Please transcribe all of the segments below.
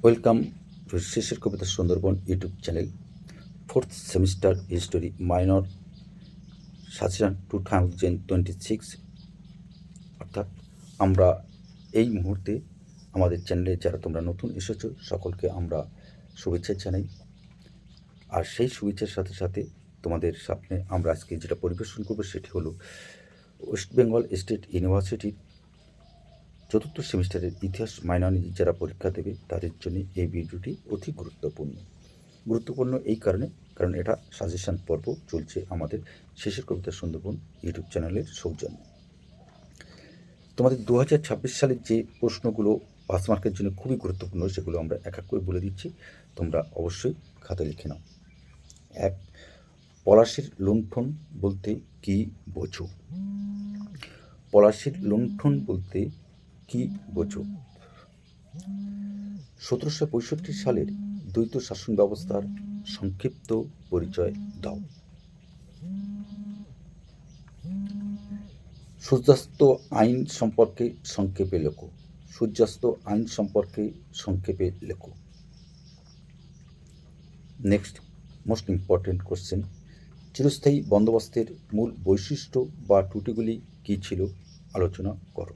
Welcome to Shesher Kobita Sundarban YouTube channel. Fourth semester history minor suggestion 2026। অর্থাৎ আমরা এই মুহূর্তে আমাদের চ্যানেলে যারা তোমরা নতুন এসেছো সকলকে আমরা শুভেচ্ছা জানাই। আর সেই শুভেচ্ছার সাথে সাথে তোমাদের সামনে আমরা আজকে যেটা পরিবেশন করবো সেটি হলো ওয়েস্ট বেঙ্গল স্টেট ইউনিভার্সিটির চতুর্থ সেমিস্টারের ইতিহাস মাইনর যারা পরীক্ষা দেবে তাদের জন্য এই ভিডিওটি অতি গুরুত্বপূর্ণ এই কারণ এটা সাজেশন পর্ব চলছে আমাদের শেষের কবিতা সুন্দরবন ইউটিউব চ্যানেলের সৌজন্যে। তোমাদের 2026 সালের যে প্রশ্নগুলো 5 মার্কের জন্য খুবই গুরুত্বপূর্ণ সেগুলো আমরা এক এক করে বলে দিচ্ছি, তোমরা অবশ্যই খাতা লিখে নাও। 1, পলাশির লুণ্ঠন বলতে কি বোঝো? পলাশির লুণ্ঠন বলতে কি বোঝো? 1765 সালের দ্বৈত শাসন ব্যবস্থার সংক্ষিপ্ত পরিচয় দাও। সূর্যাস্ত আইন সম্পর্কে সংক্ষেপে লেখো। সূর্যাস্ত আইন সম্পর্কে সংক্ষেপে লেখো। নেক্সট মোস্ট ইম্পর্টেন্ট কোশ্চেন, চিরস্থায়ী বন্দোবস্তের মূল বৈশিষ্ট্য বা ত্রুটিগুলি কী ছিল আলোচনা করো।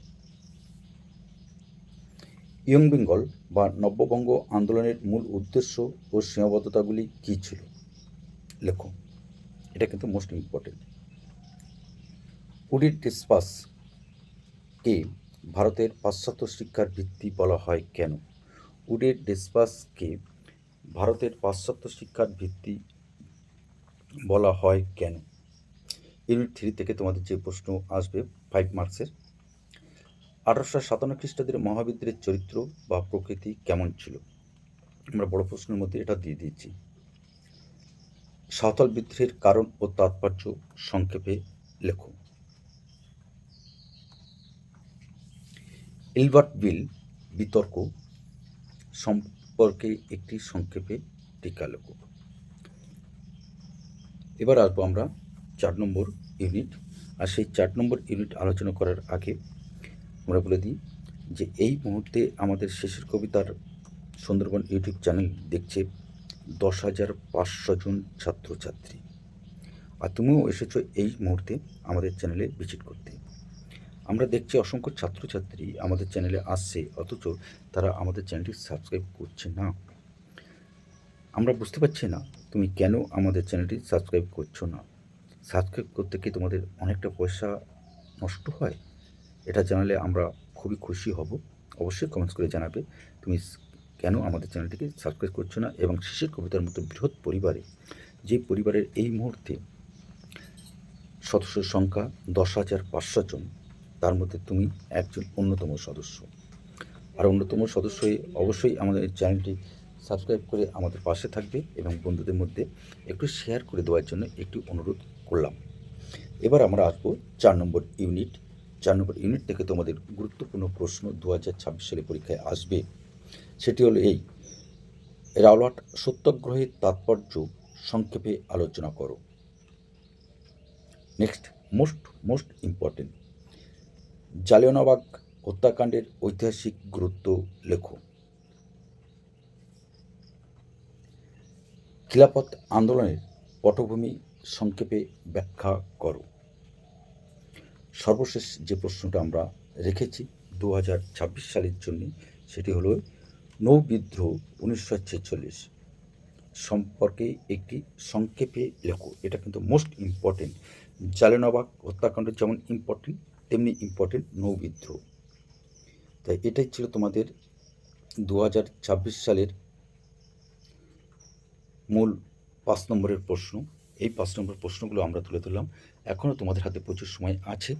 ইয়ং বেঙ্গল বা নব্যবঙ্গ আন্দোলনের মূল উদ্দেশ্য ও সীমাবদ্ধতাগুলি কী ছিল লেখো। এটা কিন্তু মোস্ট ইম্পর্টেন্ট। উডির ডিসপাসকে ভারতের পাশ্চাত্য শিক্ষার ভিত্তি বলা হয় কেন? উডির ডিসপাসকে ভারতের পাশ্চাত্য শিক্ষার ভিত্তি বলা হয় কেন? ইউনিট 3 থেকে তোমাদের যে প্রশ্ন আসবে 5 মার্কসের। 1857 খ্রিস্টাব্দের মহাবিদ্রের চরিত্র বা প্রকৃতি কেমন ছিল? আমরা বড় প্রশ্নের মধ্যে এটা দিয়ে দিয়েছি। সাঁওতাল বিদ্রোহের কারণ ও তাৎপর্য সংক্ষেপে লেখো। এলবার্ট বিল বিতর্ক সম্পর্কে একটি সংক্ষেপে টিকা লেখো। এবার আসবো আমরা 4 নম্বর ইউনিট। আর সেই 4 নম্বর ইউনিট আলোচনা করার আগে আমরা বলে দিই যে এই মুহূর্তে আমাদের শেষের কবিতার সুন্দরবন ইউটিউব চ্যানেল দেখছে 10,500 জন ছাত্রছাত্রী। আর তুমিও এসেছো এই মুহূর্তে আমাদের চ্যানেলে ভিজিট করতে। আমরা দেখছি অসংখ্য ছাত্রছাত্রী আমাদের চ্যানেলে আসছে, অথচ তারা আমাদের চ্যানেলটি সাবস্ক্রাইব করছে না। আমরা বুঝতে পারছি না তুমি কেন আমাদের চ্যানেলটি সাবস্ক্রাইব করছো না। সাবস্ক্রাইব করতে কি তোমাদের অনেকটা পয়সা নষ্ট হয়? এটা জানালে আমরা খুবই খুশি হব। অবশ্যই কমেন্টস করে জানাবে তুমি কেন আমাদের চ্যানেলটিকে সাবস্ক্রাইব করছো না। এবং শেষের কবিতার মতো বৃহৎ পরিবারে, যে পরিবারের এই মুহূর্তে সদস্যের সংখ্যা 10,500 জন, তার মধ্যে তুমি একজন অন্যতম সদস্য। আর অন্যতম সদস্য হয়ে অবশ্যই আমাদের চ্যানেলটি সাবস্ক্রাইব করে আমাদের পাশে থাকবে এবং বন্ধুদের মধ্যে একটু শেয়ার করে দেওয়ার জন্য একটু অনুরোধ করলাম। এবার আমরা আসবো 4 নম্বর ইউনিট। 4 নম্বর ইউনিট থেকে তোমাদের গুরুত্বপূর্ণ প্রশ্ন 2026 সালে পরীক্ষায় আসবে। সেটি হলো এই, রাওলাট সত্যাগ্রহের তাৎপর্য সংক্ষেপে আলোচনা করো। নেক্সট মোস্ট ইম্পর্টেন্ট, জালিয়ানওয়ালাবাগ হত্যাকাণ্ডের ঐতিহাসিক গুরুত্ব লেখো। খিলাফত আন্দোলনের পটভূমি সংক্ষেপে ব্যাখ্যা করো। সর্বশেষ যে প্রশ্নটা আমরা রেখেছি 2026 সালের জন্য সেটি হলো নৌবিদ্রোহ 1946 সম্পর্কে একটি সংক্ষেপে লেখো। এটা কিন্তু মোস্ট ইম্পর্টেন্ট। জালিয়ানওয়ালাবাগ হত্যাকাণ্ড যেমন ইম্পর্টেন্ট তেমনি ইম্পর্টেন্ট নৌবিদ্রোহ। তাই এটাই ছিল তোমাদের 2026 সালের মূল 5 নম্বরের প্রশ্ন। এই 5 নম্বর প্রশ্নগুলো আমরা তুলে ধরলাম। এখনও তোমাদের হাতে প্রচুর সময় আছে,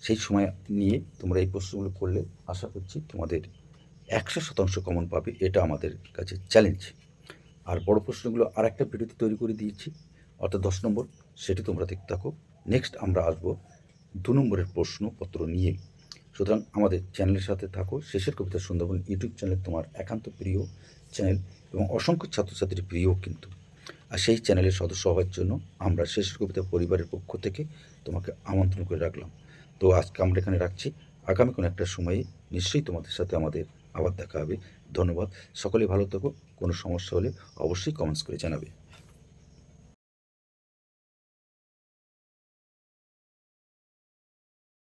সেই সময় নিয়ে তোমরা এই প্রশ্নগুলো করলে আশা করছি তোমাদের 100% কমন পাবে। এটা আমাদের কাছে চ্যালেঞ্জ। আর বড় প্রশ্নগুলো আর একটা ভিডিওতে তৈরি করে দিয়েছি, অর্থাৎ 10 নম্বর, সেটি তোমরা দেখতে থাকো। নেক্সট আমরা আসবো 2 নম্বরের প্রশ্নপত্র নিয়ে। সুতরাং আমাদের চ্যানেলের সাথে থাকো। শেষের কবিতা সুন্দরবন ইউটিউব চ্যানেল তোমার একান্ত প্রিয় চ্যানেল এবং অসংখ্য ছাত্রছাত্রীর প্রিয় কিন্তু। আর সেই চ্যানেলের সদস্য হওয়ার জন্য আমরা শেষের কবিতা পরিবারের পক্ষ থেকে তোমাকে আমন্ত্রণ করে রাখলাম। তো আজকে আমরা এখানে রাখছি। আগামী কোনো একটা সময়ে নিশ্চয়ই তোমাদের সাথে আমাদের আবার দেখা হবে। ধন্যবাদ। সকলে ভালো থেকো। কোনো সমস্যা হলে অবশ্যই কমেন্টস করে জানাবে।